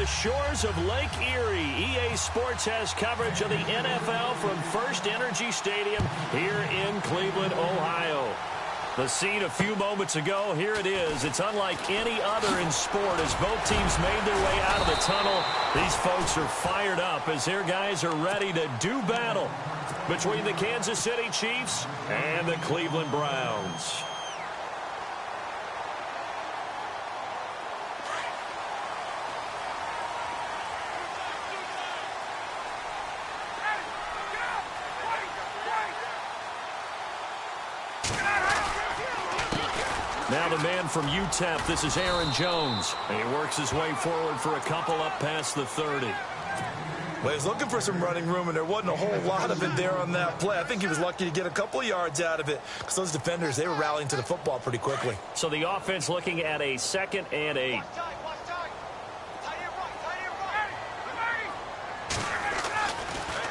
shores of Lake Erie. EA Sports has coverage of the NFL from First Energy Stadium here in Cleveland, Ohio. The scene a few moments ago, here it is. It's unlike any other in sport as both teams made their way out of the tunnel. These folks are fired up as their guys are ready to do battle between the Kansas City Chiefs and the Cleveland Browns. Now the man from UTEP, this is Aaron Jones. And he works his way forward for a couple up past the 30. Well, he was looking for some running room, and there wasn't a whole lot of it there on that play. I think he was lucky to get a couple yards out of it because those defenders, they were rallying to the football pretty quickly. So the offense looking at a 2nd and 8.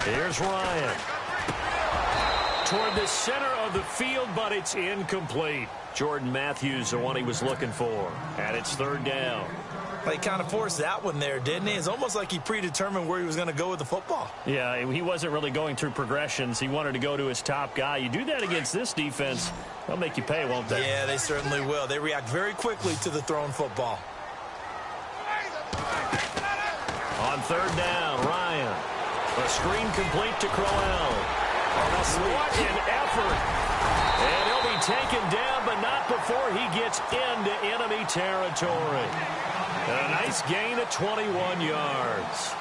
Here's Ryan. Toward the center of the field, but it's incomplete. Jordan Matthews, the one he was looking for. And it's 3rd down. Well, he kind of forced that one there, didn't he? It's almost like he predetermined where he was going to go with the football. Yeah, he wasn't really going through progressions. He wanted to go to his top guy. You do that against this defense, they'll make you pay, won't they? Yeah, they certainly will. They react very quickly to the thrown football. On 3rd down, Ryan. A screen complete to Crowell. What an effort. And he'll be taken down, but not before he gets into enemy territory. A nice gain of 21 yards.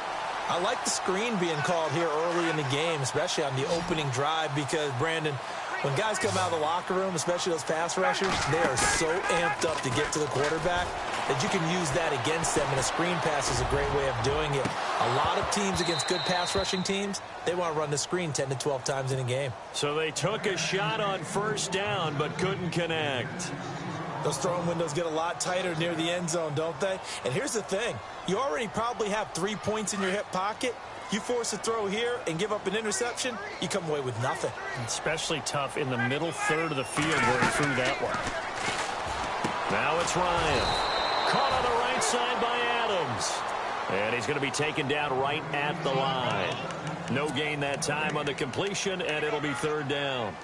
I like the screen being called here early in the game, especially on the opening drive, because, Brandon, when guys come out of the locker room, especially those pass rushers, they are so amped up to get to the quarterback that you can use that against them, and a screen pass is a great way of doing it. A lot of teams against good pass rushing teams, they want to run the screen 10 to 12 times in a game. So they took a shot on 1st down but couldn't connect. Those throwing windows get a lot tighter near the end zone, don't they? And here's the thing. You already probably have 3 points in your hip pocket. You force a throw here and give up an interception, you come away with nothing. Especially tough in the middle third of the field where he threw that one. Now it's Ryan. Caught on the right side by Adams. And he's going to be taken down right at the line. No gain that time on the completion, and it'll be 3rd down.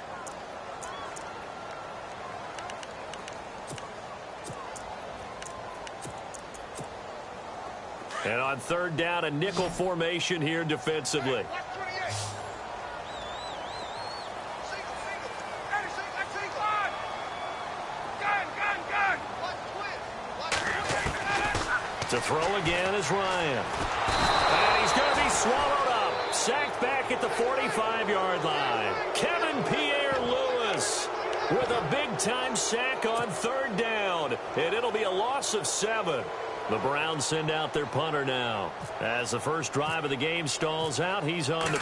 And on 3rd down, a nickel formation here defensively. To throw again is Ryan. And he's going to be swallowed up. Sacked back at the 45-yard line. Kevin Pierre-Louis with a big-time sack on 3rd down. And it'll be a loss of 7. The Browns send out their punter now. As the first drive of the game stalls out, he's on to...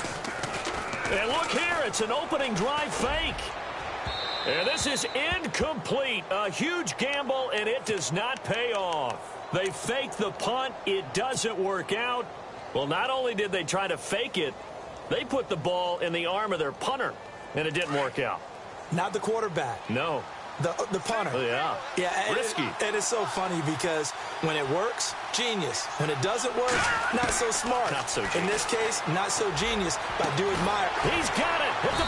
And look here, it's an opening drive fake. And this is incomplete. A huge gamble, and it does not pay off. They fake the punt. It doesn't work out. Well, not only did they try to fake it, they put the ball in the arm of their punter, and it didn't work out. Not the quarterback. No. The punter. Oh, yeah. Yeah. Risky. And it's so funny because when it works, genius. When it doesn't work, not so smart. Not so genius. In this case, not so genius, but I do admire. He's got it at the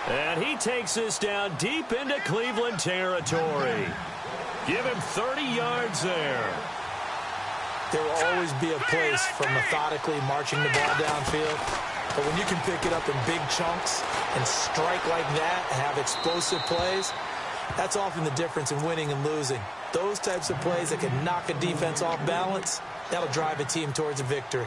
15. And he takes this down deep into Cleveland territory. Give him 30 yards there. There will always be a place for methodically marching the ball downfield. But when you can pick it up in big chunks and strike like that and have explosive plays, that's often the difference in winning and losing. Those types of plays that can knock a defense off balance, that'll drive a team towards a victory.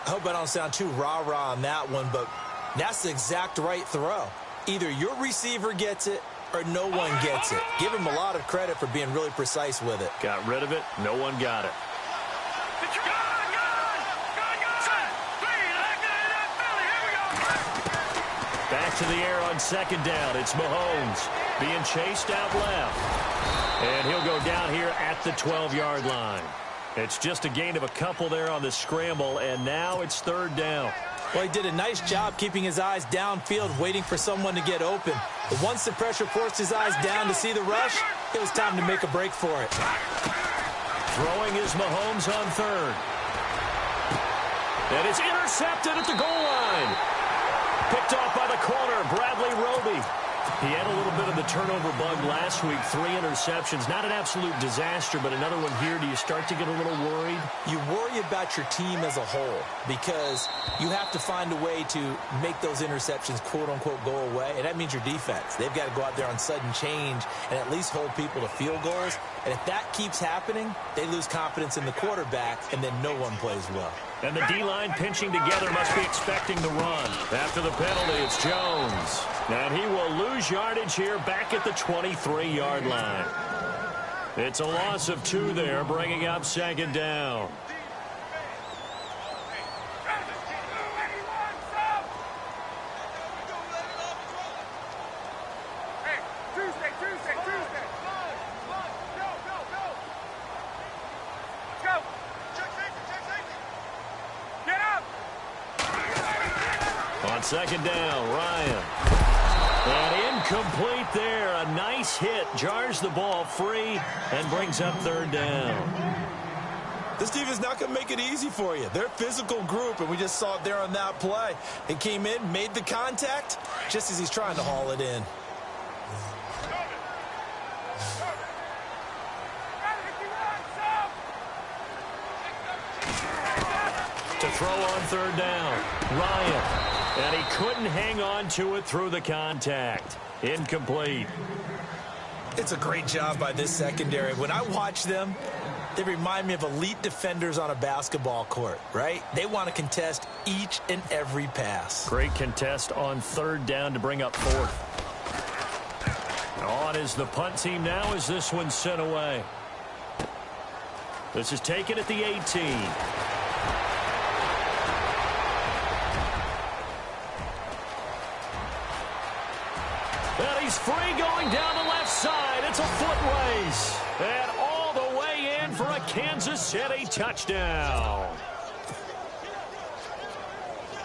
I hope I don't sound too rah-rah on that one, but that's the exact right throw. Either your receiver gets it or no one gets it. Give him a lot of credit for being really precise with it. Got rid of it. No one got it. Back to the air on 2nd down. It's Mahomes being chased out left. And he'll go down here at the 12-yard line. It's just a gain of a couple there on the scramble, and now it's 3rd down. Well, he did a nice job keeping his eyes downfield, waiting for someone to get open. But once the pressure forced his eyes down to see the rush, it was time to make a break for it. Throwing is Mahomes on third. And it's intercepted at the goal line. Picked off by the corner, Bradley Roby. He had a little bit of the turnover bug last week, 3 interceptions. Not an absolute disaster, but another one here. Do you start to get a little worried? You worry about your team as a whole because you have to find a way to make those interceptions, quote-unquote, go away, and that means your defense. They've got to go out there on sudden change and at least hold people to field goals, and if that keeps happening, they lose confidence in the quarterback, and then no one plays well. And the D-line pinching together must be expecting the run. After the penalty, it's Jones. And he will lose yardage here back at the 23-yard line. It's a loss of 2 there, bringing up second down. On second down, Ryan. And incomplete there. A nice hit. Jars the ball free and brings up third down. This team is not going to make it easy for you. They're a physical group, and we just saw it there on that play. He came in, made the contact, just as he's trying to haul it in. To throw on third down, Ryan. And he couldn't hang on to it through the contact. Incomplete. It's a great job by this secondary. When I watch them, they remind me of elite defenders on a basketball court, right? They want to contest each and every pass. Great contest on third down to bring up fourth. On is the punt team now as this one's sent away. This is taken at the 18. And he's free going down the left side. It's a foot race. And all the way in for a Kansas City touchdown.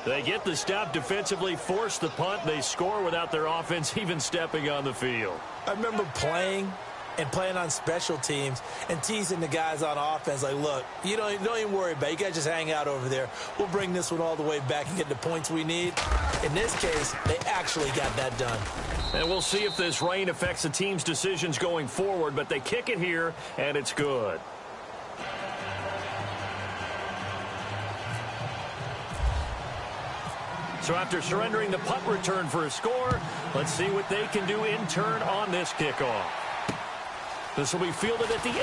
They get the stop defensively, force the punt. They score without their offense even stepping on the field. I remember playing on special teams and teasing the guys on offense like, look, you don't even worry about it. You guys just hang out over there. We'll bring this one all the way back and get the points we need. In this case, they actually got that done. And we'll see if this rain affects the team's decisions going forward, but they kick it here, and it's good. So after surrendering the punt return for a score, let's see what they can do in turn on this kickoff. This will be fielded at the 8.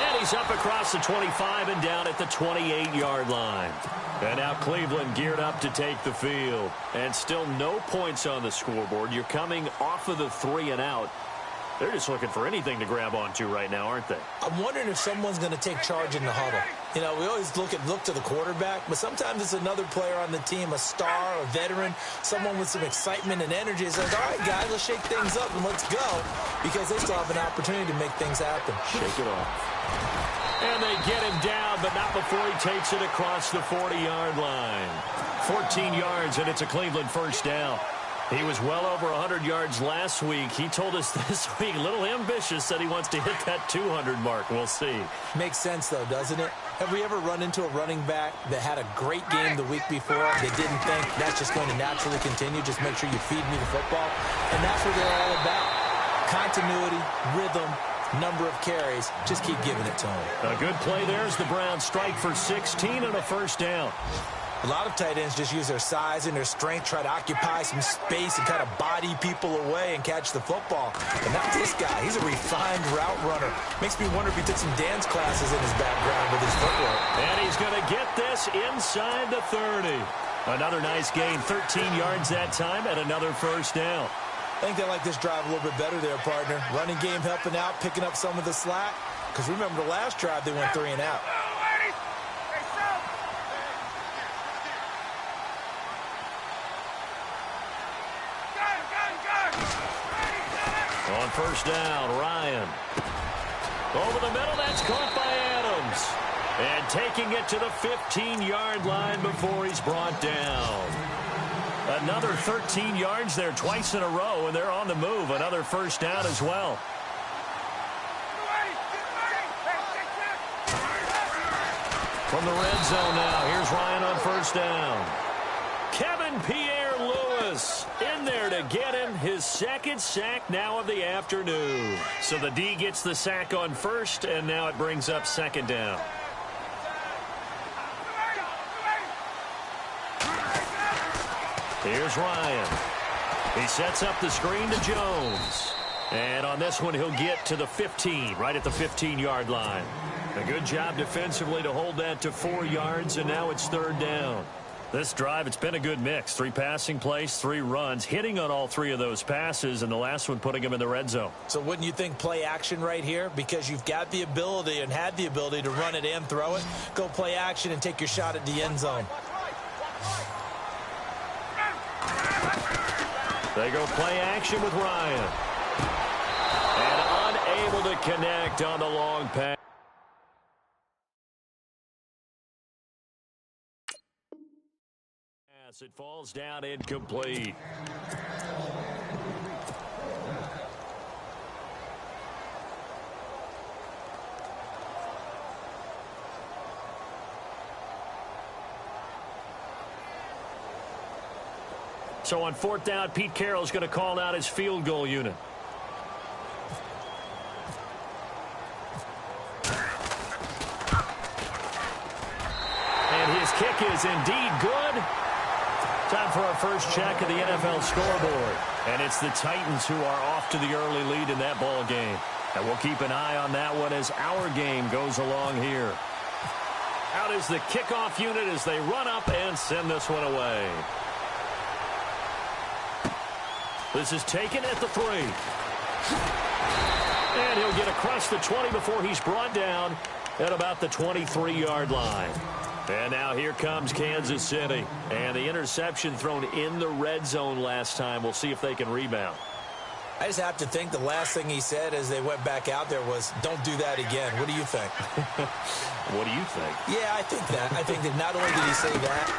And he's up across the 25 and down at the 28-yard line. And now Cleveland geared up to take the field. And still no points on the scoreboard. You're coming off of the 3 and out. They're just looking for anything to grab onto right now, aren't they? I'm wondering if someone's going to take charge in the huddle. You know, we always look to the quarterback, but sometimes it's another player on the team, a star, a veteran, someone with some excitement and energy. It's like, all right, guys, let's shake things up and let's go, because they still have an opportunity to make things happen. Shake it off. And they get him down, but not before he takes it across the 40-yard line. 14 yards, and it's a Cleveland first down. He was well over 100 yards last week. He told us this week, a little ambitious, that he wants to hit that 200 mark. We'll see. Makes sense, though, doesn't it? Have we ever run into a running back that had a great game the week before that didn't think that's just going to naturally continue? Just make sure you feed me the football. And that's what they're all about. Continuity, rhythm, number of carries. Just keep giving it to him. A good play there as the Browns strike for 16 and a first down. A lot of tight ends just use their size and their strength, try to occupy some space and kind of body people away and catch the football. But not this guy. He's a refined route runner. Makes me wonder if he took some dance classes in his background with his footwork. And he's going to get this inside the 30. Another nice gain, 13 yards that time, and another first down. I think they like this drive a little bit better there, partner. Running game helping out, picking up some of the slack. Because remember the last drive, they went 3 and out. On first down, Ryan. Over the middle, that's caught by Adams. And taking it to the 15-yard line before he's brought down. Another 13 yards there twice in a row, and they're on the move. Another first down as well. From the red zone now, here's Ryan on first down. Kevin Pierre-Louis in there to get him his second sack now of the afternoon. So the D gets the sack on first, and now it brings up second down. Here's Ryan. He sets up the screen to Jones. And on this one, he'll get to the 15, right at the 15-yard line. A good job defensively to hold that to 4 yards, and now it's third down. This drive, it's been a good mix. 3 passing plays, 3 runs, hitting on all 3 of those passes, and the last one putting him in the red zone. So wouldn't you think play action right here? Because you've got the ability and had the ability to run it and throw it. Go play action and take your shot at the end zone. They go play action with Ryan. And unable to connect on the long pass. It falls down incomplete. So on fourth down, Pete Carroll's going to call out his field goal unit. And his kick is indeed good. Time for our first check of the NFL scoreboard. And it's the Titans who are off to the early lead in that ball game. And we'll keep an eye on that one as our game goes along here. Out is the kickoff unit as they run up and send this one away. This is taken at the 3. And he'll get across the 20 before he's brought down at about the 23-yard line. And now here comes Kansas City. And the interception thrown in the red zone last time. We'll see if they can rebound. I just have to think the last thing he said as they went back out there was, don't do that again. What do you think? What do you think? Yeah, I think that. I think that not only did he say that,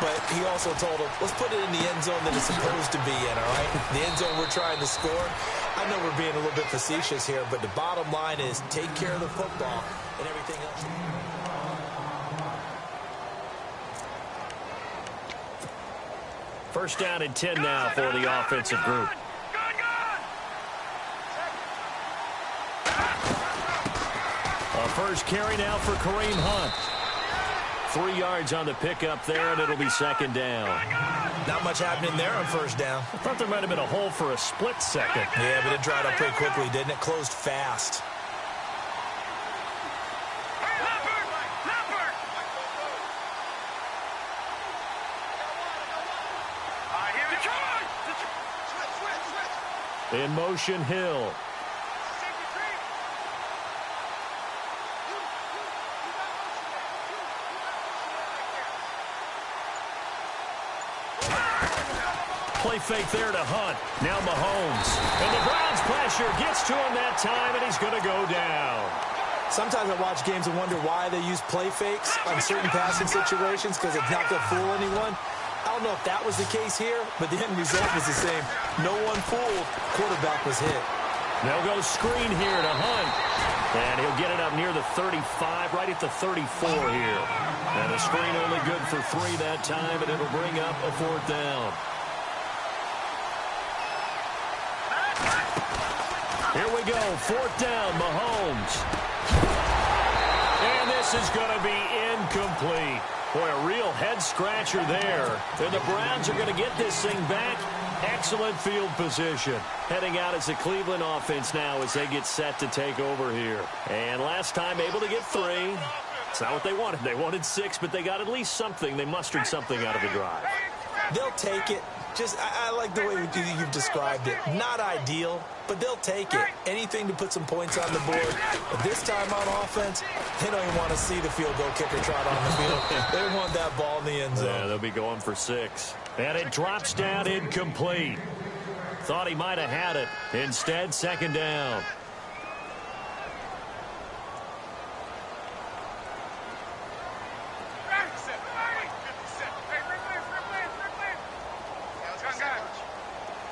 but he also told him, let's put it in the end zone that it's supposed to be in, all right? The end zone we're trying to score. I know we're being a little bit facetious here, but the bottom line is take care of the football and everything else. First down and 10 now for the offensive group. A first carry now for Kareem Hunt. 3 yards on the pickup there, and it'll be second down. Not much happening there on first down. I thought there might have been a hole for a split second. Yeah, but it dried up pretty quickly, didn't it? Closed fast. In motion, Hill. Play fake there to Hunt. Now Mahomes. And the Browns pressure gets to him that time, and he's going to go down. Sometimes I watch games and wonder why they use play fakes on certain passing situations because it's not going to fool anyone. I don't know if that was the case here, but the end result was the same. No one fooled. Quarterback was hit. They'll go screen here to Hunt. And he'll get it up near the 35, right at the 34 here. And a screen only good for 3 that time, and it'll bring up a fourth down. Here we go, fourth down, Mahomes. And this is going to be incomplete. Boy, a real head-scratcher there. And the Browns are going to get this thing back. Excellent field position. Heading out as the Cleveland offense now as they get set to take over here. And last time able to get 3. It's not what they wanted. They wanted 6, but they got at least something. They mustered something out of the drive. They'll take it. I like the way you've described it. Not ideal, but they'll take it. Anything to put some points on the board. But this time on offense, they don't even want to see the field goal kicker trot on the field. They want that ball in the end zone. Yeah, they'll be going for 6. And it drops down incomplete. Thought he might have had it. Instead, second down.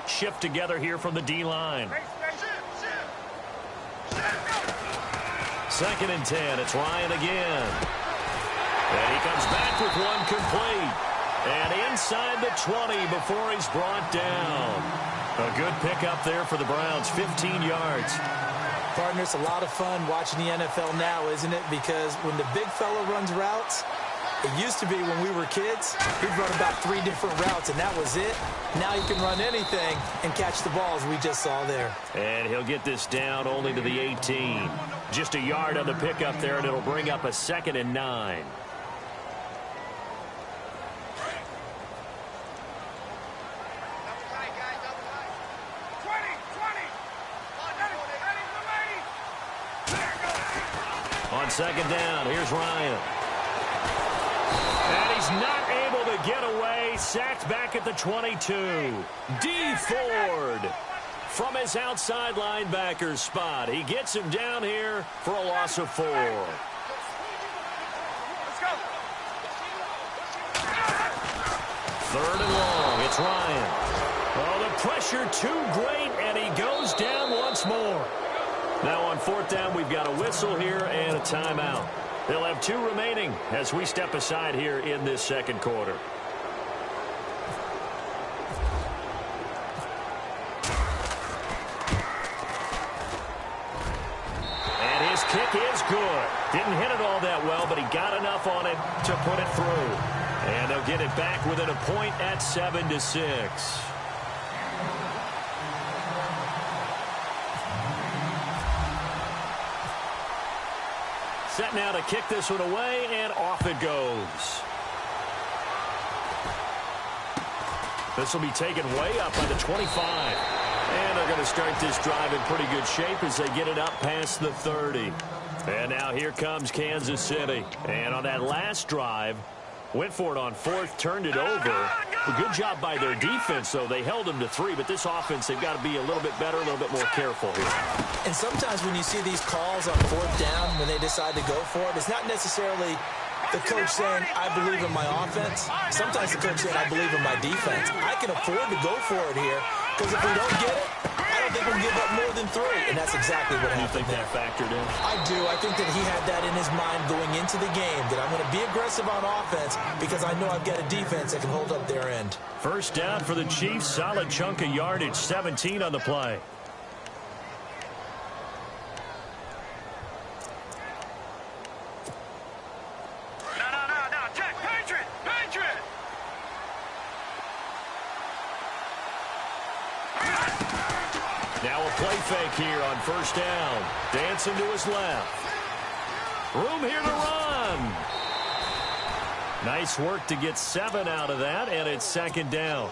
Shift together here from the D-line. Second and 10. It's Ryan again. And he comes back with one complete. And inside the 20 before he's brought down. A good pickup there for the Browns, 15 yards. Partner, it's a lot of fun watching the NFL now, isn't it? Because when the big fella runs routes, it used to be when we were kids, he'd run about 3 different routes, and that was it. Now he can run anything and catch the balls we just saw there. And he'll get this down only to the 18. Just a yard on the pickup there, and it'll bring up a 2nd and 9. On 2nd down, here's Ryan. And he's not able to get away. Sacked back at the 22. D. Ford from his outside linebacker spot. He gets him down here for a loss of 4. Let's go. 3rd and long. It's Ryan. Oh, the pressure too great, and he goes down once more. Now on 4th down, we've got a whistle here and a timeout. They'll have 2 remaining as we step aside here in this 2nd quarter. And his kick is good. Didn't hit it all that well, but he got enough on it to put it through. And they'll get it back within a point at 7-6. Set now to kick this one away, and off it goes. This will be taken way up by the 25. And they're going to start this drive in pretty good shape as they get it up past the 30. And now here comes Kansas City. And on that last drive, went for it on 4th, turned it over. A good job by their defense, though. They held them to 3, but this offense, they've got to be a little bit better, a little bit more careful here. And sometimes when you see these calls on 4th down, when they decide to go for it, it's not necessarily the coach saying, I believe in my offense. Sometimes the coach saying, I believe in my defense. I can afford to go for it here, because if we don't get it, I don't think we'll give up more than 3. And that's exactly what happened. You think that factored in? I do. I think that he had that in his mind going into the game, that I'm going to be aggressive on offense because I know I've got a defense that can hold up their end. 1st down for the Chiefs. Solid chunk of yardage. 17 on the play. No. Check. Patriot. Now a play fake here on 1st down. Dancing to his left. Room here to run. Nice work to get 7 out of that, and it's 2nd down.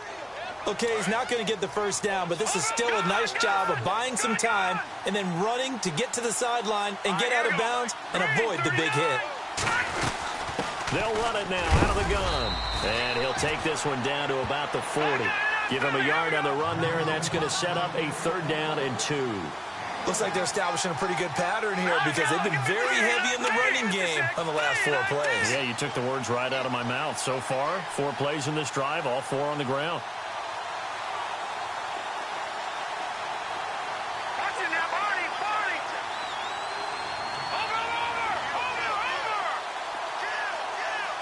Okay, he's not going to get the 1st down, but this is still a nice job of buying some time and then running to get to the sideline and get out of bounds and avoid the big hit. They'll run it now out of the gun. And he'll take this one down to about the 40. Give him a yard on the run there, and that's going to set up a 3rd down and 2. Looks like they're establishing a pretty good pattern here because they've been very heavy in the running game on the last 4 plays. Yeah, you took the words right out of my mouth. So far, 4 plays in this drive, all 4 on the ground. Watching that body. Over.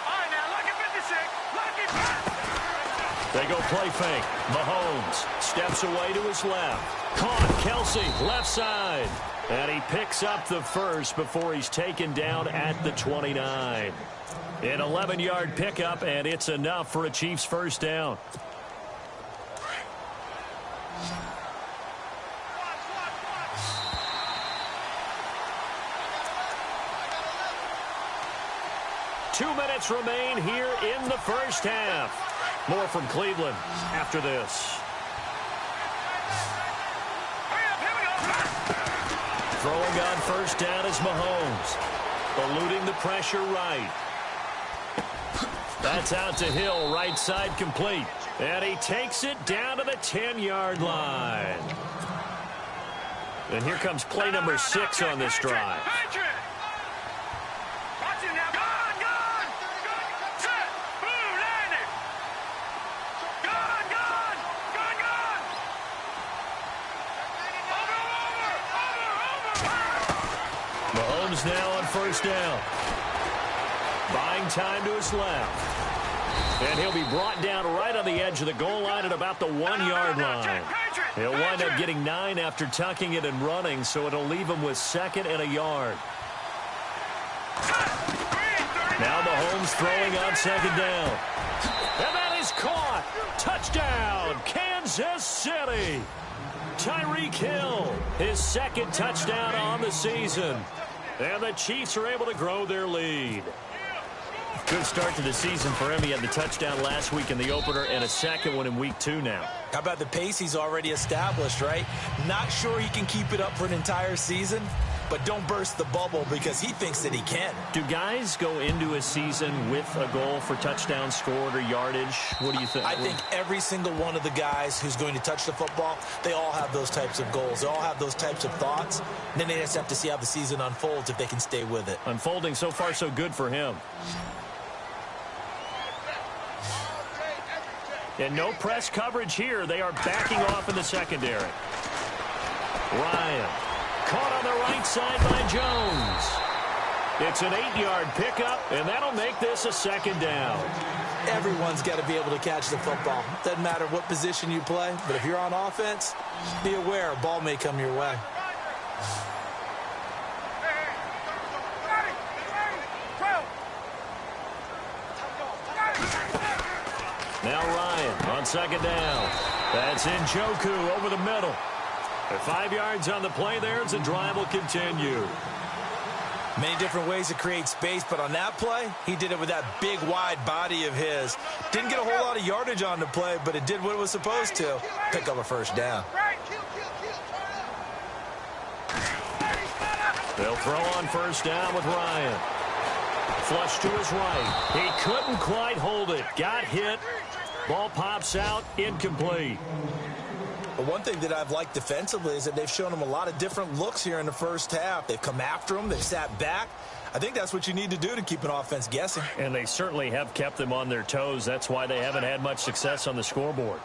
All right, now, look at 56. Look at They go play fake. Mahomes steps away to his left. Caught. Kelsey, left side. And he picks up the 1st before he's taken down at the 29. An 11-yard pickup, and it's enough for a Chiefs 1st down. Two minutes remain here in the 1st half. More from Cleveland after this. Throwing on 1st down is Mahomes. Eluding the pressure right. That's out to Hill, right side complete. And he takes it down to the 10-yard line. And here comes play number 6 on this drive. Mahomes now on 1st down. Buying time to his left. And he'll be brought down right on the edge of the goal line at about the 1-yard line. He'll wind up getting 9 after tucking it and running, so it'll leave him with 2nd and a yard. Now Mahomes throwing on 2nd down. And that is caught. Touchdown, Kansas City. Tyreek Hill, his 2nd touchdown on the season. And the Chiefs are able to grow their lead. Good start to the season for him. He had the touchdown last week in the opener and a 2nd one in week 2 now. How about the pace he's already established, right? Not sure he can keep it up for an entire season, but don't burst the bubble because he thinks that he can. Do guys go into a season with a goal for touchdowns scored or yardage? What do you think? I think every single one of the guys who's going to touch the football, they all have those types of goals. They all have those types of thoughts. And then they just have to see how the season unfolds if they can stay with it. Unfolding so far so good for him. And no press coverage here. They are backing off in the secondary. Ryan. Caught on the right side by Jones. It's an 8-yard pickup, and that'll make this a 2nd down. Everyone's got to be able to catch the football. Doesn't matter what position you play, but if you're on offense, be aware a ball may come your way. Now Ryan on 2nd down. That's Njoku over the middle. 5 yards on the play there as the drive will continue. Many different ways to create space, but on that play, he did it with that big, wide body of his. Didn't get a whole lot of yardage on the play, but it did what it was supposed to. Pick up a 1st down. They'll throw on 1st down with Ryan. Flush to his right. He couldn't quite hold it. Got hit. Ball pops out. Incomplete. But one thing that I've liked defensively is that they've shown him a lot of different looks here in the first half. They've come after him. They've sat back. I think that's what you need to do to keep an offense guessing. And they certainly have kept them on their toes. That's why they haven't had much success on the scoreboard.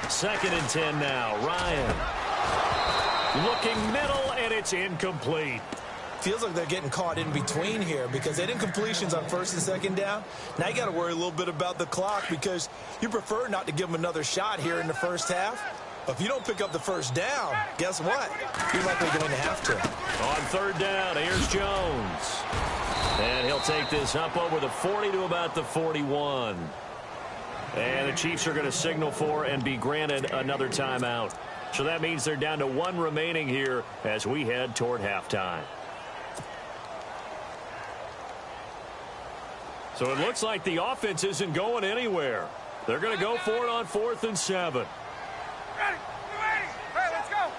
2nd and 10 now. Ryan. Looking middle, and it's incomplete. Feels like they're getting caught in between here because they didn't completions on 1st and 2nd down. Now you got to worry a little bit about the clock because you prefer not to give them another shot here in the first half. But if you don't pick up the 1st down, guess what? You're likely going to have to. On 3rd down, here's Jones. And he'll take this up over the 40 to about the 41. And the Chiefs are going to signal for and be granted another timeout. So that means they're down to 1 remaining here as we head toward halftime. So it looks like the offense isn't going anywhere. They're going to go for it on 4th and 7. Ready? Hey, let's go.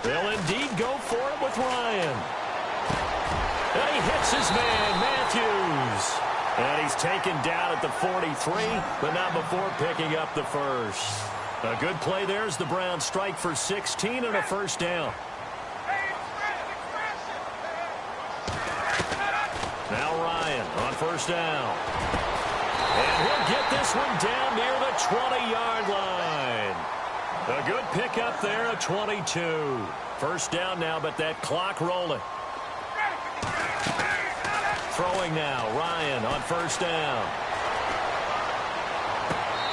They'll indeed go for it with Ryan. And he hits his man, Matthews. And he's taken down at the 43, but not before picking up the 1st. A good play there as the Browns strike for 16 and a 1st down. Now Ryan on 1st down. And he'll get this one down near the 20-yard line. A good pickup there at 22. 1st down now, but that clock rolling. Throwing now, Ryan on 1st down.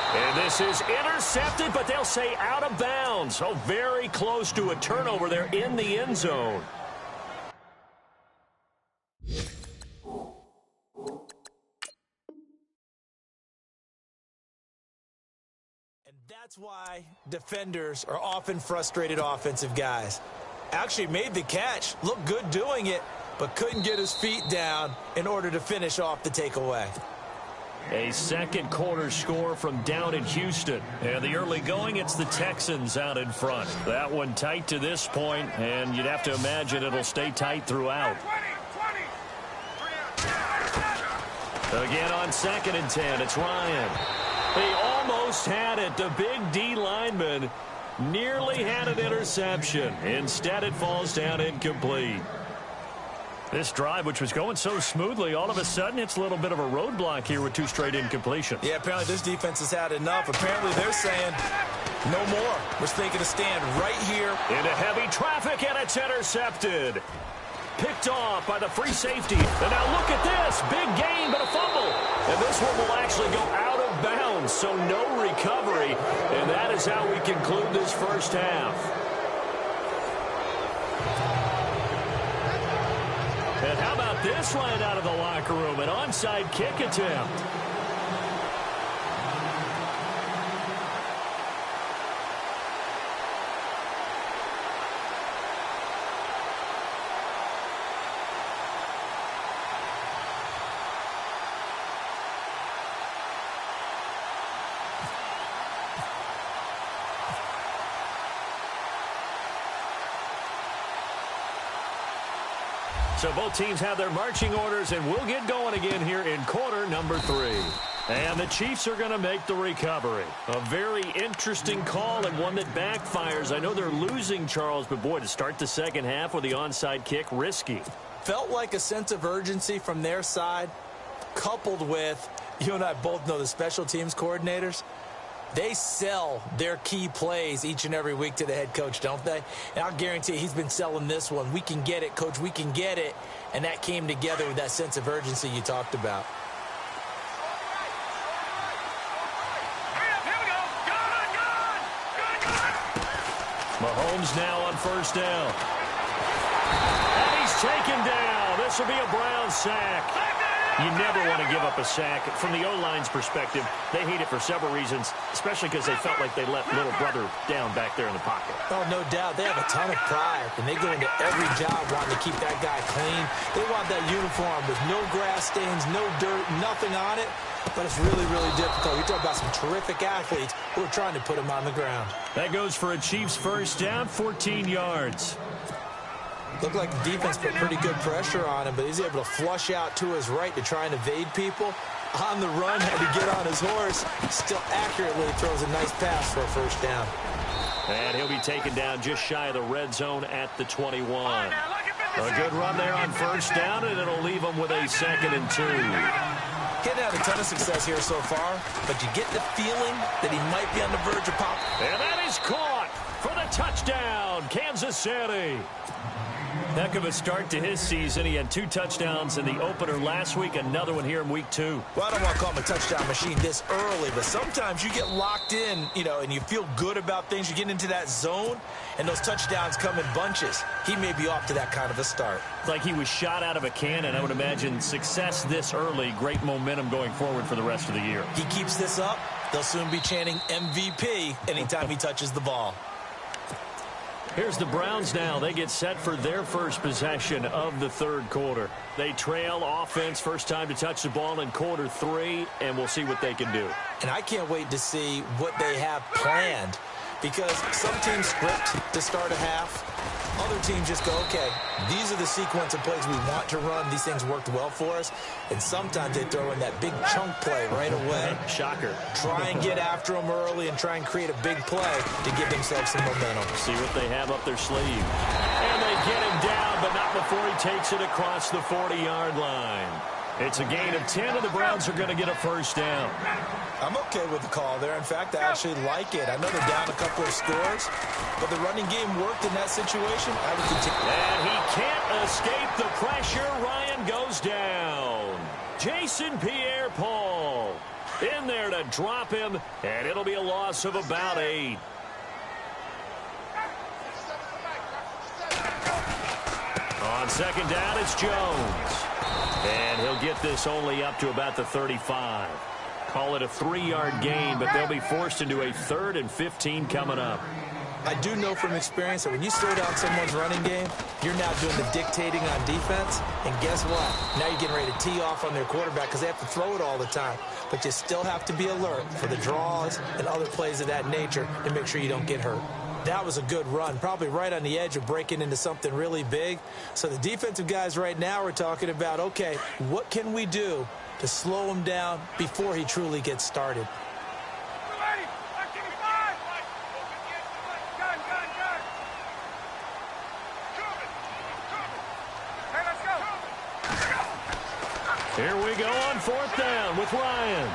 And this is intercepted, but they'll say out of bounds. So very close to a turnover there in the end zone. And that's why defenders are often frustrated offensive guys. Actually made the catch, looked good doing it, but couldn't get his feet down in order to finish off the takeaway. A 2nd quarter score from down in Houston. And the early going, it's the Texans out in front. That one tight to this point, and you'd have to imagine it'll stay tight throughout. Again on 2nd and 10, it's Ryan. He almost had it. The big D lineman nearly had an interception. Instead, it falls down incomplete. This drive, which was going so smoothly, all of a sudden it's a little bit of a roadblock here with 2 straight incompletions. Yeah, apparently this defense has had enough. Apparently they're saying no more. We're thinking to stand right here. Into heavy traffic, and it's intercepted. Picked off by the free safety. And now look at this. Big gain, but a fumble. And this one will actually go out of bounds, so no recovery. And that is how we conclude this first half. And how about this right out of the locker room? An onside kick attempt. So both teams have their marching orders, and we'll get going again here in quarter number 3. And the Chiefs are going to make the recovery. A very interesting call and one that backfires. I know they're losing, Charles, but boy, to start the second half with the onside kick, risky. Felt like a sense of urgency from their side, coupled with, you and I both know the special teams coordinators. They sell their key plays each and every week to the head coach, don't they? And I'll guarantee you he's been selling this one. We can get it, coach, we can get it. And that came together with that sense of urgency you talked about. Here we go. Good. Mahomes now on first down. And he's taken down. This will be a Brown sack. You never want to give up a sack. From the O-line's perspective, they hate it for several reasons, especially because they felt like they let little brother down back there in the pocket. Oh, no doubt. They have a ton of pride, and they go into every job wanting to keep that guy clean. They want that uniform with no grass stains, no dirt, nothing on it. But it's really, really difficult. You're talking about some terrific athletes who are trying to put him on the ground. That goes for a Chiefs first down, 14 yards. Looked like the defense put pretty good pressure on him, but he's able to flush out to his right to try and evade people. On the run, had to get on his horse. Still accurately throws a nice pass for a first down. And he'll be taken down just shy of the red zone at the 21. A good run there on first down, and it'll leave him with a 2nd and 2. Hadn't had a ton of success here so far, but you get the feeling that he might be on the verge of pop. And that is caught for the touchdown, Kansas City. Heck of a start to his season. He had 2 touchdowns in the opener last week, another one here in week 2. Well, I don't want to call him a touchdown machine this early, but sometimes you get locked in, and you feel good about things. You get into that zone, and those touchdowns come in bunches. He may be off to that kind of a start. It's like he was shot out of a cannon. I would imagine success this early, great momentum going forward for the rest of the year. He keeps this up, they'll soon be chanting MVP anytime he touches the ball. Here's the Browns now. They get set for their first possession of the third quarter. They trail offense, first time to touch the ball in quarter 3, and we'll see what they can do. And I can't wait to see what they have planned, because some teams script to start a half. Other teams just go, okay, these are the sequence of plays we want to run. These things worked well for us. And sometimes they throw in that big chunk play right away. Shocker. Try and get after them early and try and create a big play to give themselves some momentum. See what they have up their sleeve. And they get him down, but not before he takes it across the 40-yard line. It's a gain of 10, and the Browns are going to get a first down. I'm okay with the call there. In fact, I actually like it. I know they're down a couple of scores, but the running game worked in that situation. I would continue. And he can't escape the pressure. Ryan goes down. Jason Pierre-Paul in there to drop him, and it'll be a loss of about 8. On second down, it's Jones. And he'll get this only up to about the 35. Call it a 3-yard gain, but they'll be forced into a 3rd and 15 coming up. I do know from experience that when you slow down someone's running game, you're now doing the dictating on defense. And guess what? Now you're getting ready to tee off on their quarterback because they have to throw it all the time. But you still have to be alert for the draws and other plays of that nature to make sure you don't get hurt. That was a good run, probably right on the edge of breaking into something really big. So the defensive guys right now are talking about, okay, what can we do to slow him down before he truly gets started? fourth down with Ryan.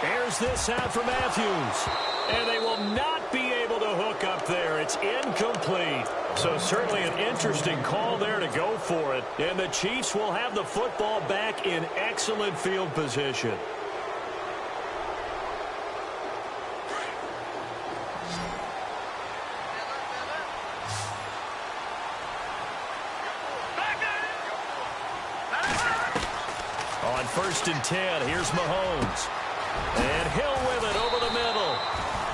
Airs this out for Matthews. And they will not be able to hook up there. It's incomplete. So certainly an interesting call there to go for it. And the Chiefs will have the football back in excellent field position. On 1st and 10, here's Mahomes. And Hill with it over the middle.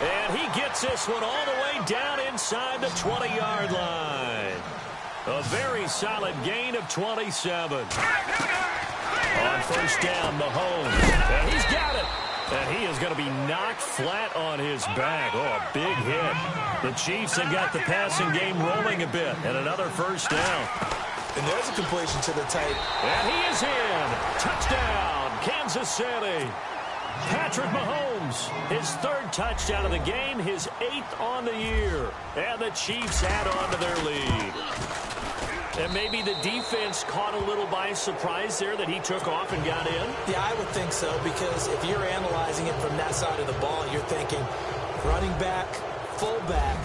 And he gets this one all the way down inside the 20-yard line. A very solid gain of 27. On 1st down, Mahomes. And he's got it. And he is going to be knocked flat on his back. Oh, a big hit. The Chiefs have got the passing game rolling a bit. And another 1st down. And there's a completion to the tight. And he is in. Touchdown, Kansas City. Patrick Mahomes, his 3rd touchdown of the game, his 8th on the year. And the Chiefs add on to their lead. And maybe the defense caught a little by surprise there that he took off and got in? Yeah, I would think so, because if you're analyzing it from that side of the ball, you're thinking running back, fullback.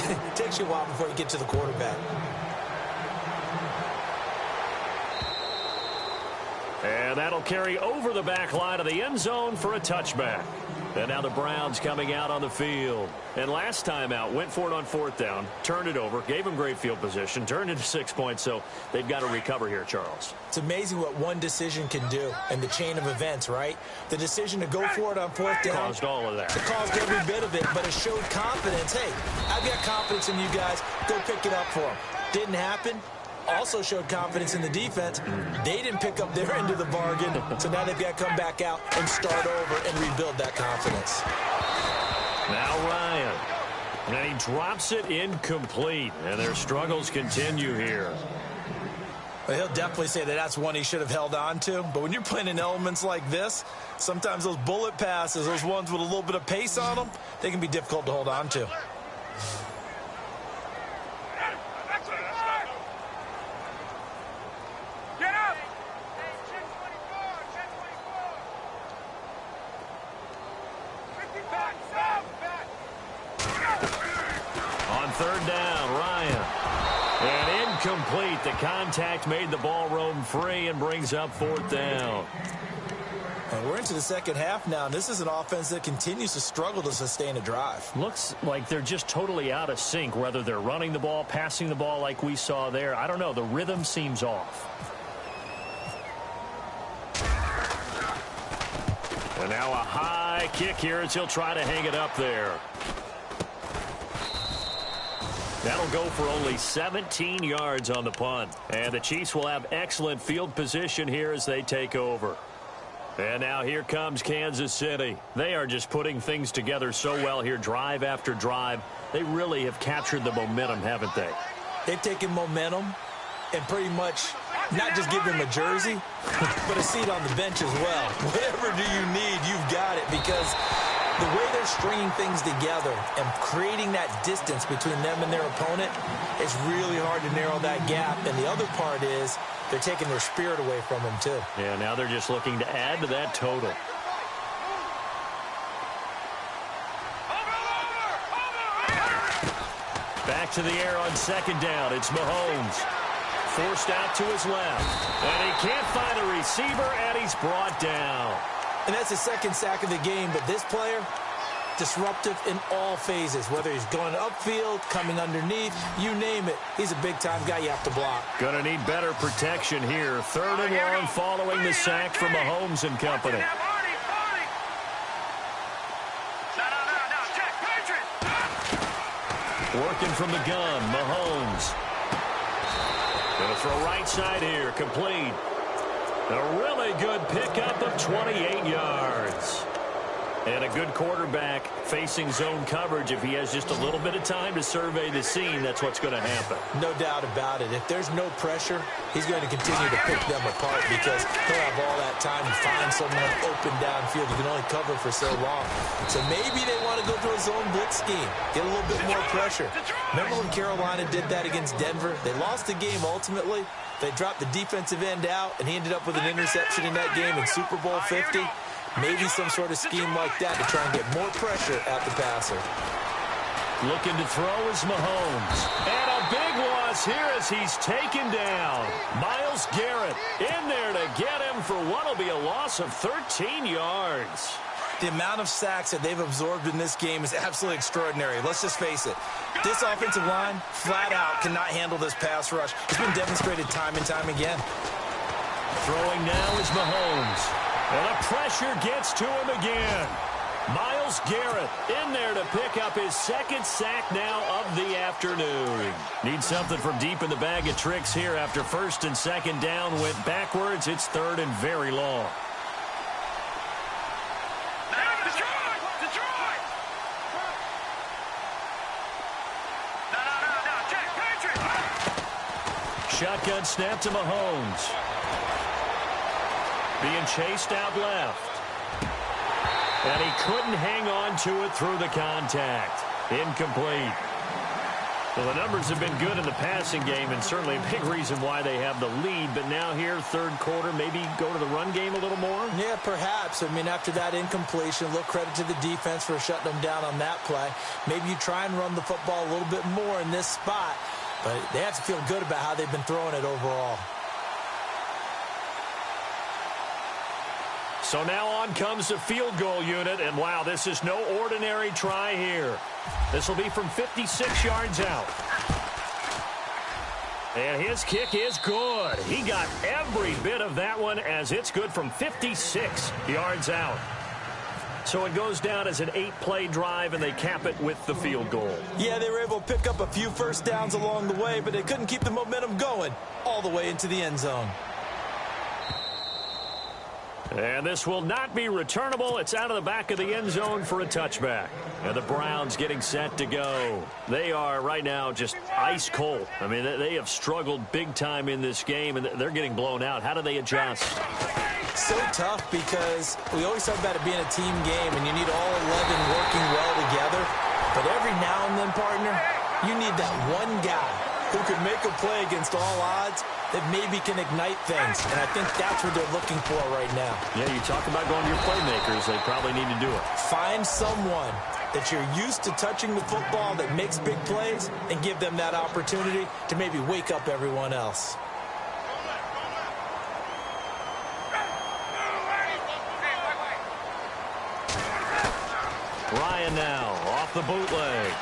It takes you a while before you get to the quarterback. And that'll carry over the back line of the end zone for a touchback. And now the Browns coming out on the field. And last time out, went for it on 4th down, turned it over, gave them great field position, turned into 6 points, so they've got to recover here, Charles. It's amazing what one decision can do in the chain of events, right? The decision to go for it on 4th down. Caused all of that. It caused every bit of it, but it showed confidence. Hey, I've got confidence in you guys. Go pick it up for them. Didn't happen. Also showed confidence in the defense. They didn't pick up their end of the bargain, so now they've got to come back out and start over and rebuild that confidence. Now Ryan. And he drops it incomplete, and their struggles continue here. Well, he'll definitely say that that's one he should have held on to, but when you're playing in elements like this, sometimes those bullet passes, those ones with a little bit of pace on them, they can be difficult to hold on to. On 3rd down, Ryan. And incomplete. The contact made the ball roam free and brings up 4th down. And we're into the second half now, and this is an offense that continues to struggle to sustain a drive. Looks like they're just totally out of sync, whether they're running the ball, passing the ball like we saw there. I don't know. The rhythm seems off. And now a high kick here as he'll try to hang it up there. That'll go for only 17 yards on the punt. And the Chiefs will have excellent field position here as they take over. And now here comes Kansas City. They are just putting things together so well here, drive after drive. They really have captured the momentum, haven't they? They've taken momentum and pretty much not just give him a jersey, but a seat on the bench as well. Whatever do you need, you've got it, because the way they're stringing things together and creating that distance between them and their opponent, it's really hard to narrow that gap. And the other part is they're taking their spirit away from them, too. Yeah, now they're just looking to add to that total. Back to the air on 2nd down. It's Mahomes. Forced out to his left. And he can't find a receiver, and he's brought down. And that's the 2nd sack of the game, but this player, disruptive in all phases, whether he's going upfield, coming underneath, you name it. He's a big-time guy you have to block. Gonna need better protection here. 3rd and long following the sack from Mahomes and company. Working from the gun, Mahomes. Gonna throw right side here, complete. A really good pickup of 28 yards. And a good quarterback facing zone coverage. If he has just a little bit of time to survey the scene, that's what's going to happen. No doubt about it. If there's no pressure, he's going to continue to pick them apart because he'll have all that time to find someone open downfield. You can only cover for so long. So maybe they want to go to a zone blitz scheme, get a little bit more pressure. Remember when Carolina did that against Denver? They lost the game ultimately. They dropped the defensive end out, and he ended up with an interception in that game in Super Bowl 50. Maybe some sort of scheme like that to try and get more pressure at the passer. Looking to throw is Mahomes. And a big loss here as he's taken down. Myles Garrett in there to get him for what will be a loss of 13 yards. The amount of sacks that they've absorbed in this game is absolutely extraordinary. Let's just face it. This offensive line, flat out, cannot handle this pass rush. It's been demonstrated time and time again. Throwing now is Mahomes. And the pressure gets to him again. Myles Garrett in there to pick up his second sack now of the afternoon. Needs something from deep in the bag of tricks here after first and second down went backwards. It's third and very long. Shotgun snap to Mahomes. Being chased out left. And he couldn't hang on to it through the contact. Incomplete. Well, the numbers have been good in the passing game, and certainly a big reason why they have the lead. But now here, third quarter, maybe go to the run game a little more? Yeah, perhaps. I mean, after that incompletion, a little credit to the defense for shutting them down on that play. Maybe you try and run the football a little bit more in this spot. But they have to feel good about how they've been throwing it overall. So now on comes the field goal unit, and wow, this is no ordinary try here. This will be from 56 yards out. And his kick is good. He got every bit of that one as it's good from 56 yards out. So it goes down as an 8-play drive, and they cap it with the field goal. Yeah, they were able to pick up a few first downs along the way, but they couldn't keep the momentum going all the way into the end zone. And this will not be returnable. It's out of the back of the end zone for a touchback. And the Browns getting set to go. They are right now just ice cold. I mean, they have struggled big time in this game, and they're getting blown out. How do they adjust? So tough because we always talk about it being a team game, and you need all 11 working well together. But every now and then, partner, you need that one guy who can make a play against all odds that maybe can ignite things. And I think that's what they're looking for right now. Yeah, you talk about going to your playmakers. They probably need to do it. Find someone that you're used to touching the football that makes big plays and give them that opportunity to maybe wake up everyone else. Ryan now off the bootleg.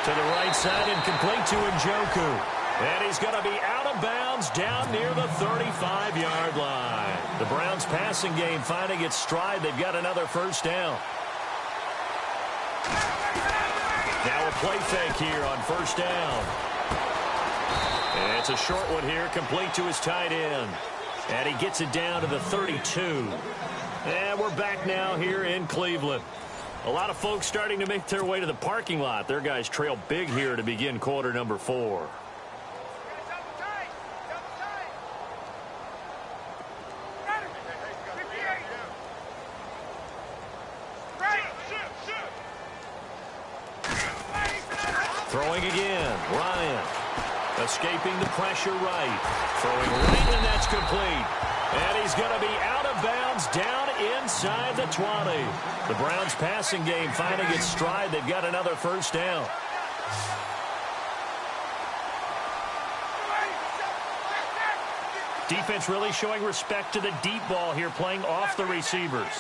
To the right side and complete to Njoku. And he's going to be out of bounds down near the 35-yard line. The Browns passing game finding its stride. They've got another first down. Now a play fake here on first down. And it's a short one here, complete to his tight end. And he gets it down to the 32. And we're back now here in Cleveland. A lot of folks starting to make their way to the parking lot. Their guys trail big here to begin quarter number 4. Throwing again, Ryan. Escaping the pressure right. Throwing right, and that's complete. And he's going to be out of bounds down inside the 20. The Browns passing game finding its stride. They've got another first down. Defense really showing respect to the deep ball here, playing off the receivers.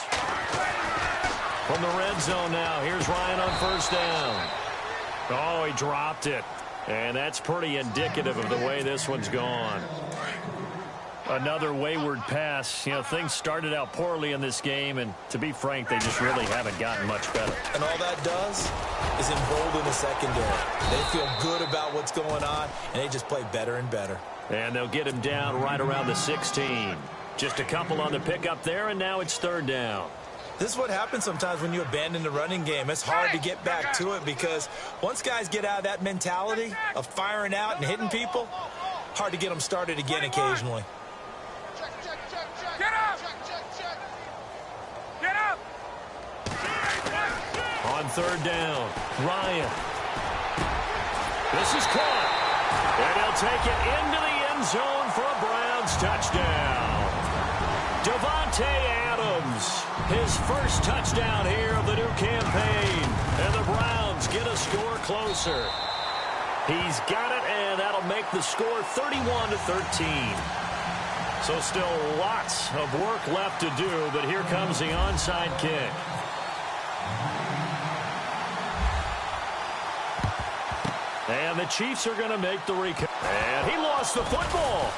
From the red zone now, here's Ryan on first down. Oh, he dropped it. And that's pretty indicative of the way this one's gone. Another wayward pass. You know, things started out poorly in this game, and to be frank, they just really haven't gotten much better. And all that does is embolden the secondary. They feel good about what's going on, and they just play better and better. And they'll get him down right around the 16. Just a couple on the pickup there, and now it's third down. This is what happens sometimes when you abandon the running game. It's hard to get back to it because once guys get out of that mentality of firing out and hitting people, hard to get them started again occasionally. Get up! Get up! On third down, Ryan. This is caught. And he'll take it into the end zone for a Browns touchdown. Davante Adams, his first touchdown here of the new campaign. And the Browns get a score closer. He's got it, and that'll make the score 31-13. So still lots of work left to do, but here comes the onside kick. And the Chiefs are going to make the recovery. And he lost the football.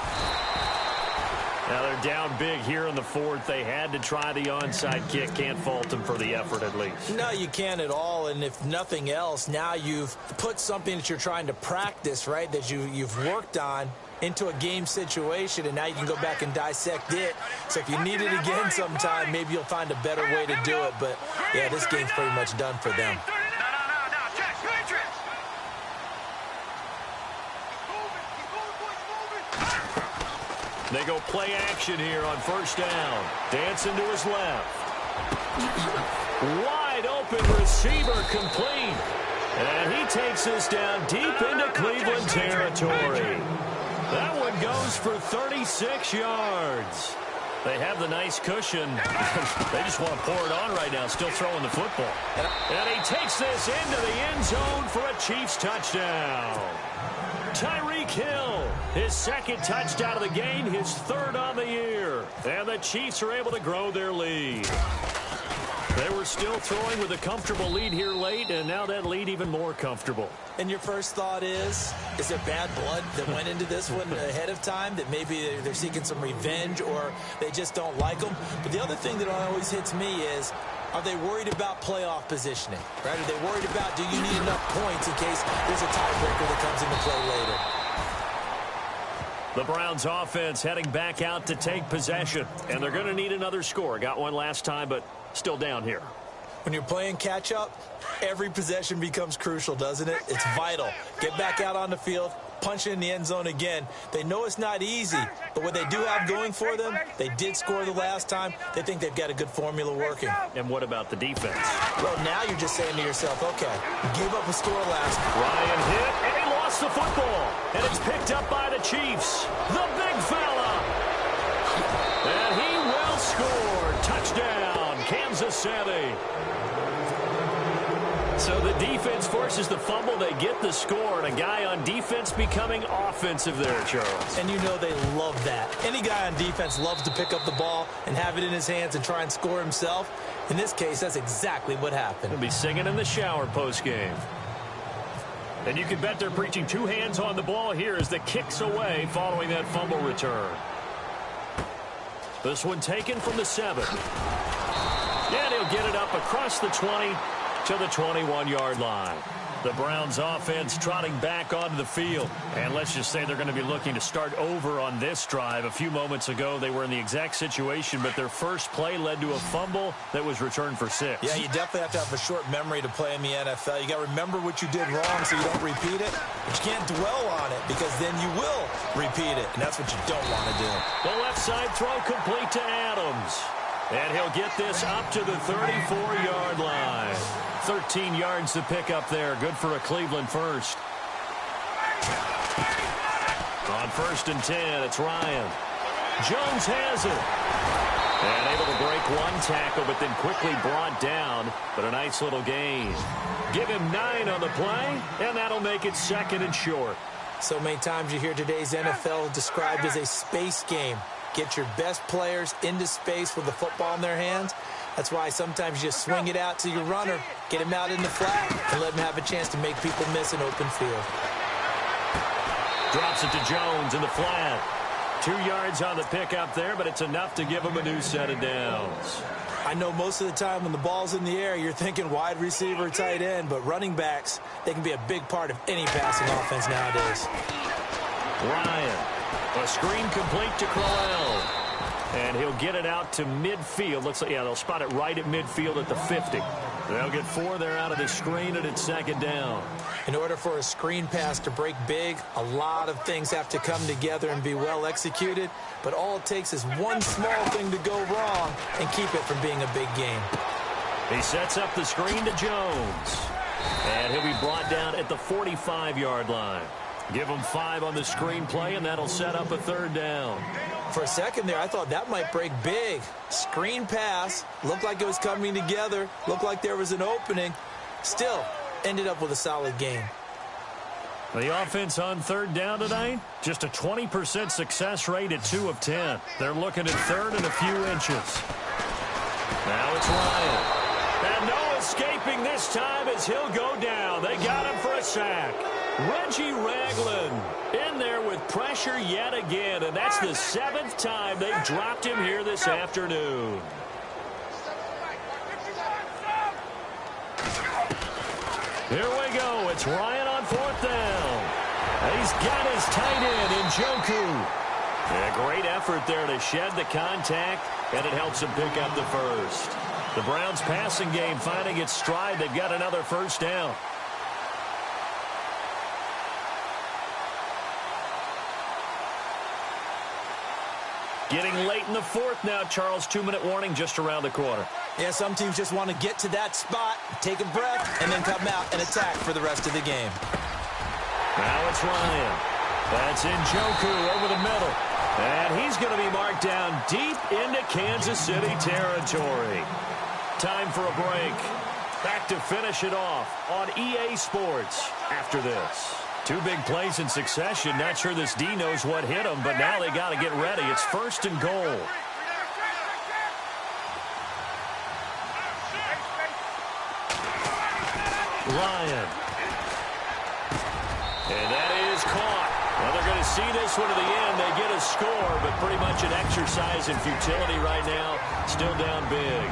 Now they're down big here in the fourth. They had to try the onside kick. Can't fault them for the effort at least. No, you can't at all. And if nothing else, now you've put something that you're trying to practice, right, that you've worked on into a game situation, and now you can go back and dissect it. So if you need it again sometime, maybe you'll find a better way to do it. But, yeah, this game's pretty much done for them. They go play action here on first down. Dancing to his left. Wide open receiver complete. And he takes this down deep into Cleveland territory. That one goes for 36 yards. They have the nice cushion. They just want to pour it on right now, still throwing the football. And he takes this into the end zone for a Chiefs touchdown. Tyreek Hill, his second touchdown of the game, his third on the year. And the Chiefs are able to grow their lead. They were still throwing with a comfortable lead here late, and now that lead even more comfortable. And your first thought is there bad blood that went into this one ahead of time, that maybe they're seeking some revenge or they just don't like them? But the other thing that always hits me is, are they worried about playoff positioning? Right? Are they worried about, do you need enough points in case there's a tiebreaker that comes into play later? The Browns offense heading back out to take possession, and they're going to need another score. Got one last time, but still down here. When you're playing catch-up, every possession becomes crucial, doesn't it? It's vital. Get back out on the field, punch it in the end zone again. They know it's not easy, but what they do have going for them, they did score the last time. They think they've got a good formula working. And what about the defense? Well, now you're just saying to yourself, okay, you gave up a score last. Ryan hit, and he lost the football. And it's picked up by the Chiefs. The big fella. And he will score. Touchdown, Kansas City. So the defense forces the fumble. They get the score, and a guy on defense becoming offensive there, Charles. And you know they love that. Any guy on defense loves to pick up the ball and have it in his hands and try and score himself. In this case, that's exactly what happened. He'll be singing in the shower post-game. And you can bet they're preaching two hands on the ball here as the kick's away following that fumble return. This one taken from the 7. And he'll get it up across the 20 to the 21-yard line. The Browns offense trotting back onto the field. And let's just say they're going to be looking to start over on this drive. A few moments ago, they were in the exact situation, but their first play led to a fumble that was returned for 6. Yeah, you definitely have to have a short memory to play in the NFL. You got to remember what you did wrong so you don't repeat it. But you can't dwell on it because then you will repeat it, and that's what you don't want to do. The left side throw complete to Adams. And he'll get this up to the 34-yard line. 13 yards to pick up there. Good for a Cleveland first. On 1st and 10, it's Ryan. Jones has it. And able to break one tackle, but then quickly brought down. But a nice little gain. Give him 9 on the play, and that'll make it 2nd and short. So many times you hear today's NFL described as a space game. Get your best players into space with the football in their hands. That's why sometimes you just swing it out to your runner, get him out in the flat, and let him have a chance to make people miss an open field. Drops it to Jones in the flat. 2 yards on the pickup there, but it's enough to give him a new set of downs. I know most of the time when the ball's in the air, you're thinking wide receiver, tight end, but running backs, they can be a big part of any passing offense nowadays. Ryan, a screen complete to Crowell. And he'll get it out to midfield. Looks like, yeah, they'll spot it right at midfield at the 50. They'll get 4 there out of the screen, and it's 2nd down. In order for a screen pass to break big, a lot of things have to come together and be well executed. But all it takes is one small thing to go wrong and keep it from being a big game. He sets up the screen to Jones. And he'll be brought down at the 45-yard line. Give them 5 on the screenplay, and that'll set up a 3rd down. For a second there, I thought that might break big. Screen pass. Looked like it was coming together. Looked like there was an opening. Still, ended up with a solid game. The offense on 3rd down tonight, just a 20% success rate at 2 of 10. They're looking at 3rd and a few inches. Now it's Ryan. And no escaping this time as he'll go down. They got him for a sack. Reggie Ragland in there with pressure yet again, and that's the 7th time they've dropped him here this afternoon. Here we go. It's Ryan on 4th down. He's got his tight end in Njoku. A great effort there to shed the contact, and it helps him pick up the first. The Browns' passing game finding its stride. They've got another 1st down. Getting late in the 4th now, Charles. 2-minute warning just around the corner. Yeah, some teams just want to get to that spot, take a breath, and then come out and attack for the rest of the game. Now it's Ryan. That's Njoku over the middle. And he's going to be marked down deep into Kansas City territory. Time for a break. Back to finish it off on EA Sports after this. 2 big plays in succession. Not sure this D knows what hit him, but now they got to get ready. It's 1st and goal. Ryan. And that is caught. Well, they're going to see this one to the end. They get a score, but pretty much an exercise in futility right now. Still down big.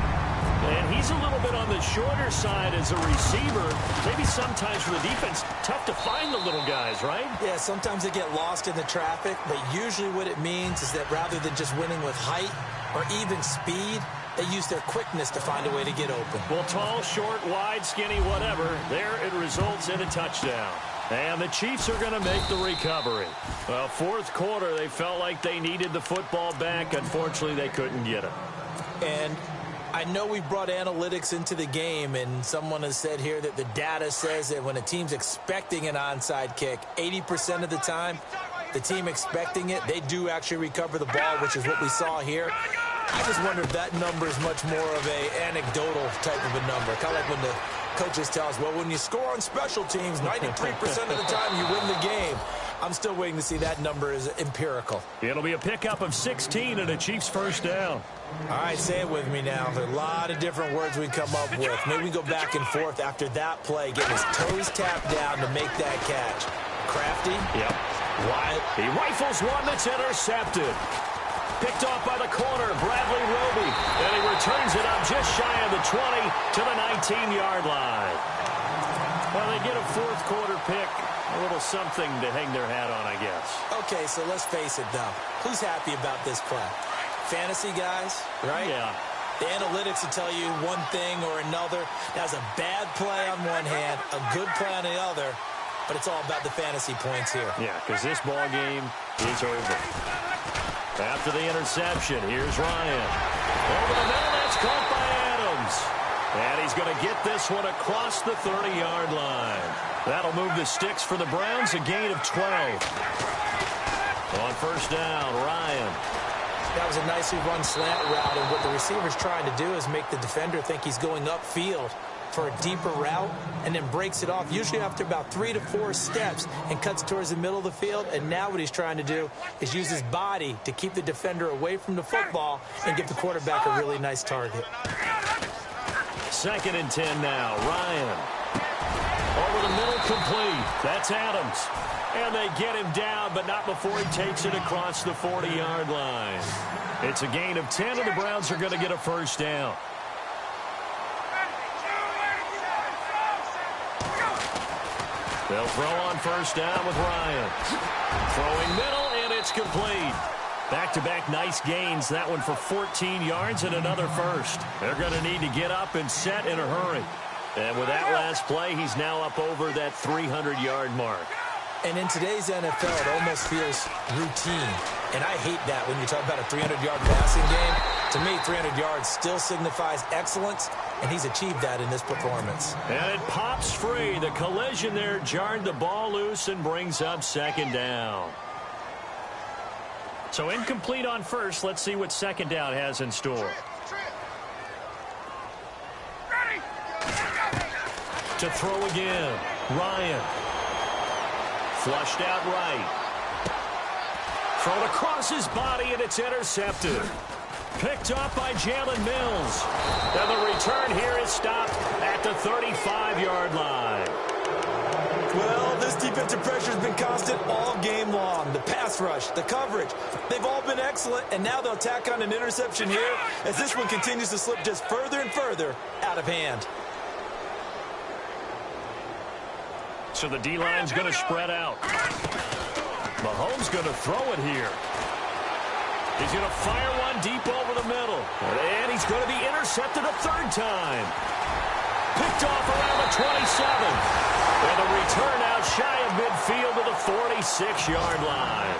And he's a little bit on the shorter side as a receiver. Maybe sometimes for the defense, tough to find the little guys, right? Yeah, sometimes they get lost in the traffic, but usually what it means is that rather than just winning with height or even speed, they use their quickness to find a way to get open. Well, tall, short, wide, skinny, whatever, there it results in a touchdown. And the Chiefs are going to make the recovery. Well, 4th quarter, they felt like they needed the football back. Unfortunately, they couldn't get it. And I know we brought analytics into the game, and someone has said here that the data says that when a team's expecting an onside kick, 80% of the time, the team expecting it, they do actually recover the ball, which is what we saw here. I just wonder if that number is much more of a anecdotal type of a number. Kind of like when the coaches tell us, well, when you score on special teams, 93% of the time you win the game. I'm still waiting to see that number is empirical. It'll be a pickup of 16 and a Chiefs 1st down. All right, say it with me now. There are a lot of different words we come up with. Maybe we go back and forth after that play, getting his toes tapped down to make that catch. Crafty? Yep. Wild. He rifles one that's intercepted. Picked off by the corner, Bradley Roby. And he returns it up just shy of the 20 to the 19-yard line. Well, they get a 4th quarter pick. A little something to hang their hat on, I guess. Okay, so let's face it, though. Who's happy about this play? Fantasy guys, right? Yeah. The analytics will tell you one thing or another. That's a bad play on one hand, a good play on the other, but it's all about the fantasy points here. Yeah, because this ball game is over. After the interception, here's Ryan. Over the middle, that's caught by Adams. And he's going to get this one across the 30-yard line. That'll move the sticks for the Browns, a gain of 12. On 1st down, Ryan. That was a nicely run slant route, and what the receiver's trying to do is make the defender think he's going upfield for a deeper route and then breaks it off, usually after about 3 to 4 steps, and cuts towards the middle of the field. And now what he's trying to do is use his body to keep the defender away from the football and give the quarterback a really nice target. 2nd and 10 now, Ryan. Over the middle, complete. That's Adams. And they get him down, but not before he takes it across the 40-yard line. It's a gain of 10, and the Browns are going to get a 1st down. They'll throw on 1st down with Ryan. Throwing middle, and it's complete. Back-to-back nice gains. That one for 14 yards and another 1st. They're going to need to get up and set in a hurry. And with that last play, he's now up over that 300-yard mark. And in today's NFL, it almost feels routine. And I hate that when you talk about a 300-yard passing game. To me, 300 yards still signifies excellence, and he's achieved that in this performance. And it pops free. The collision there jarred the ball loose and brings up second down. So incomplete on first. Let's see what second down has in store. To throw again. Ryan. Flushed out right. Thrown across his body, and it's intercepted. Picked up by Jalen Mills. And the return here is stopped at the 35-yard line. Well, this defensive pressure has been constant all game long. The pass rush, the coverage, they've all been excellent, and now they'll tack on an interception here as this one continues to slip just further and further out of hand. So the D-line's going to spread out. Mahomes going to throw it here. He's going to fire one deep over the middle. And he's going to be intercepted a third time. Picked off around the 27. And a return out shy of midfield to the 46-yard line.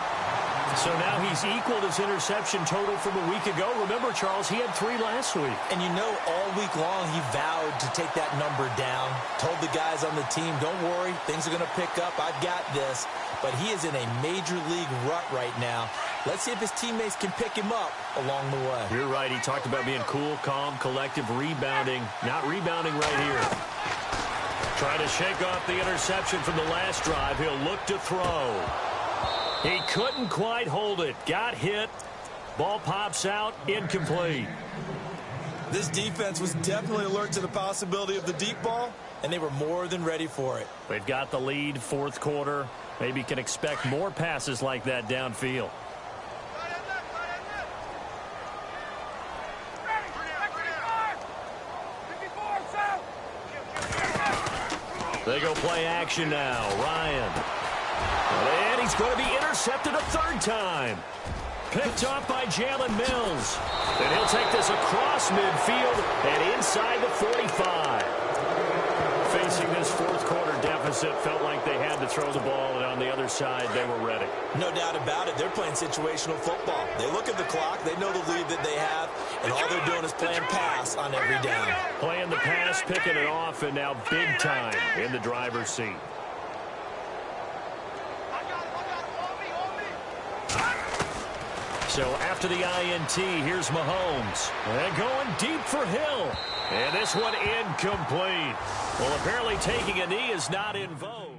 So now he's equaled his interception total from a week ago. Remember, Charles, he had 3 last week. And you know, all week long he vowed to take that number down. Told the guys on the team, don't worry, things are going to pick up. I've got this. But he is in a major league rut right now. Let's see if his teammates can pick him up along the way. You're right. He talked about being cool, calm, collective, rebounding. Not rebounding right here. Trying to shake off the interception from the last drive. He'll look to throw. He couldn't quite hold it. Got hit. Ball pops out. Incomplete. This defense was definitely alert to the possibility of the deep ball, and they were more than ready for it. They've got the lead, fourth quarter. Maybe can expect more passes like that downfield. They go play action now. Ryan. And he's going to be intercepted a third time. Picked off by Jalen Mills. And he'll take this across midfield and inside the 45. Facing this fourth quarter deficit, felt like they had to throw the ball, and on the other side, they were ready. No doubt about it. They're playing situational football. They look at the clock. They know the lead that they have, and all they're doing is playing pass on every down. Playing the pass, picking it off, and now big time in the driver's seat. So after the INT, here's Mahomes. And going deep for Hill. And this one incomplete. Well, apparently taking a knee is not in vogue.